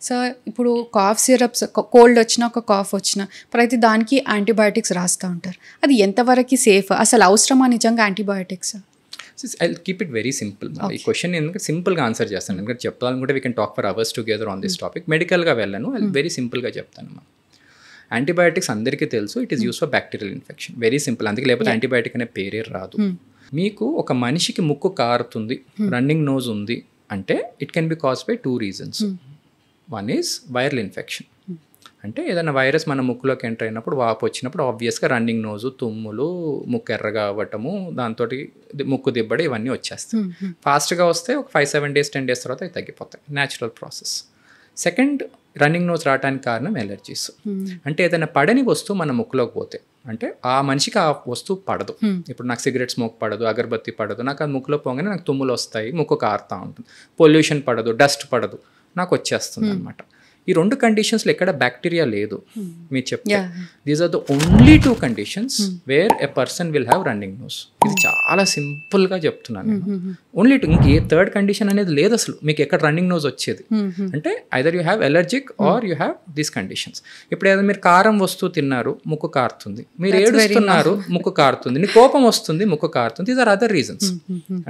So ఇప్పుడు cough syrups cold వచ్చినా ఒక కాఫ్ వచ్చినా ప్రతి దానికి యాంటీబయాటిక్స్ రాస్తూ ఉంటారు. అది ఎంతవరకు సేఫ్, అసలు అవసరమా నిజంగా antibiotics? I keep it very simple. ఈ క్వశ్చన్ ఎందుకంటే సింపుల్గా ఆన్సర్ చేస్తాను, ఎందుకంటే చెప్పాలనుకుంటే we can talk for hours together on this topic. మెడికల్గా వెళ్ళను, అది వెరీ సింపుల్గా చెప్తాను. యాంటీబయాటిక్స్ అందరికీ తెలుసు, it is use for bacterial infection, very simple. అందుకే లేకపోతే యాంటీబయాటిక్ అనే పేరే రాదు. మీకు ఒక మనిషికి ముక్కు కారుతుంది, రన్నింగ్ నోజ్ ఉంది అంటే it can be cause by 2 reasons. One is viral infection, అంటే ఏదైనా వైరస్ మన ముక్కులోకి ఎంటర్ అయినప్పుడు వాపు వచ్చినప్పుడు ఆబ్వియస్గా రన్నింగ్ నోజు, తుమ్ములు, ముక్కు ఎర్రగా అవ్వటము, దాంతో ముక్కు దిబ్బడి ఇవన్నీ వచ్చేస్తాయి. ఫాస్ట్గా వస్తే ఒక 5-7 days 10 days తర్వాత అవి తగ్గిపోతాయి, natural process. Second, running nose రావడానికి కారణం ఎలర్జీస్. అంటే ఏదైనా పడని వస్తువు మన ముక్కులోకి పోతే, అంటే ఆ మనిషికి ఆ వస్తువు పడదు. ఇప్పుడు నాకు సిగరెట్ స్మోక్ పడదు, అగరబత్తి పడదు, నాకు అది ముక్కులో పోగానే నాకు తుమ్ములు వస్తాయి, ముక్కు కారుతూ ఉంటుంది. పొల్యూషన్ పడదు, డస్ట్ పడదు, నాకు వచ్చేస్తుంది అనమాట. ఈ 2 కండిషన్స్లో ఎక్కడ బ్యాక్టీరియా లేదు మీరు చెప్తే. These are the only 2 conditions where a person will have running nose. ఇది చాలా సింపుల్గా చెప్తున్నాను. ఓన్లీ 2, ఇంకే థర్డ్ కండిషన్ అనేది లేదు అసలు మీకు ఎక్కడ రన్నింగ్ నోస్ వచ్చేది. అంటే either you have allergic or you have these conditions. ఇప్పుడు ఏదో మీరు కారం వస్తువు తిన్నారు, ముక్కు కారుతుంది, మీరు ఏడుస్తున్నారు, ముక్కు కారుతుంది, నీ కోపం వస్తుంది, ముక్కు కారుతుంది. These are other reasons.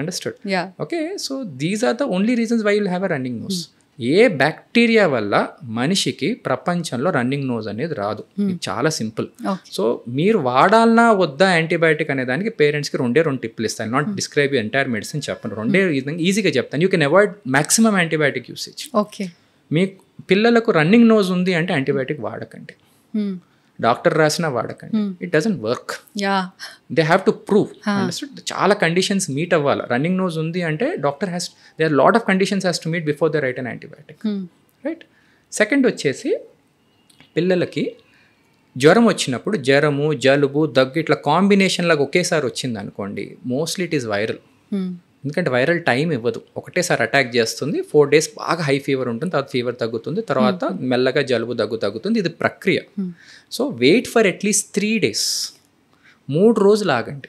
Understood? Okay, so these are the only reasons why will have a running nose. ఏ బ్యాక్టీరియా వల్ల మనిషికి ప్రపంచంలో రన్నింగ్ నోజ్ అనేది రాదు. ఇది చాలా సింపుల్. సో మీరు వాడాలన్నా వద్దా యాంటీబయాటిక్ అనే దానికి పేరెంట్స్కి 2 టిప్లు ఇస్తాను. నాట్ డిస్క్రైబ్ ఎంటైర్ మెడిసిన్ చెప్పను, 2 ఈజీగా చెప్తాను. You can avoid maximum antibiotic usage. మీ పిల్లలకు రన్నింగ్ నోజ్ ఉంది అంటే యాంటీబయాటిక్ వాడకండి, డాక్టర్ రాసినా వాడకండి. It doesn't work. They have to prove. చాలా కండిషన్స్ మీట్ అవ్వాలి. రన్నింగ్ నోజ్ ఉంది అంటే doctor has, they are lot of conditions has to meet before they write an antibiotic, right? Second వచ్చేసి పిల్లలకి జ్వరం వచ్చినప్పుడు, జ్వరము, జలుబు, దగ్గు ఇట్లా కాంబినేషన్ లాగా ఒకేసారి వచ్చింది అనుకోండి, మోస్ట్లీ ఇట్ ఈస్ వైరల్. ఎందుకంటే వైరల్ టైం ఇవ్వదు, ఒకటేసారి అటాక్ చేస్తుంది. 4 days బాగా హై ఫీవర్ ఉంటుంది, తర్వాత ఫీవర్ తగ్గుతుంది, తర్వాత మెల్లగా జలుబు, దగ్గు తగ్గుతుంది. ఇది ప్రక్రియ. So wait for at least 3 days, 3 రోజులు ఆగండి.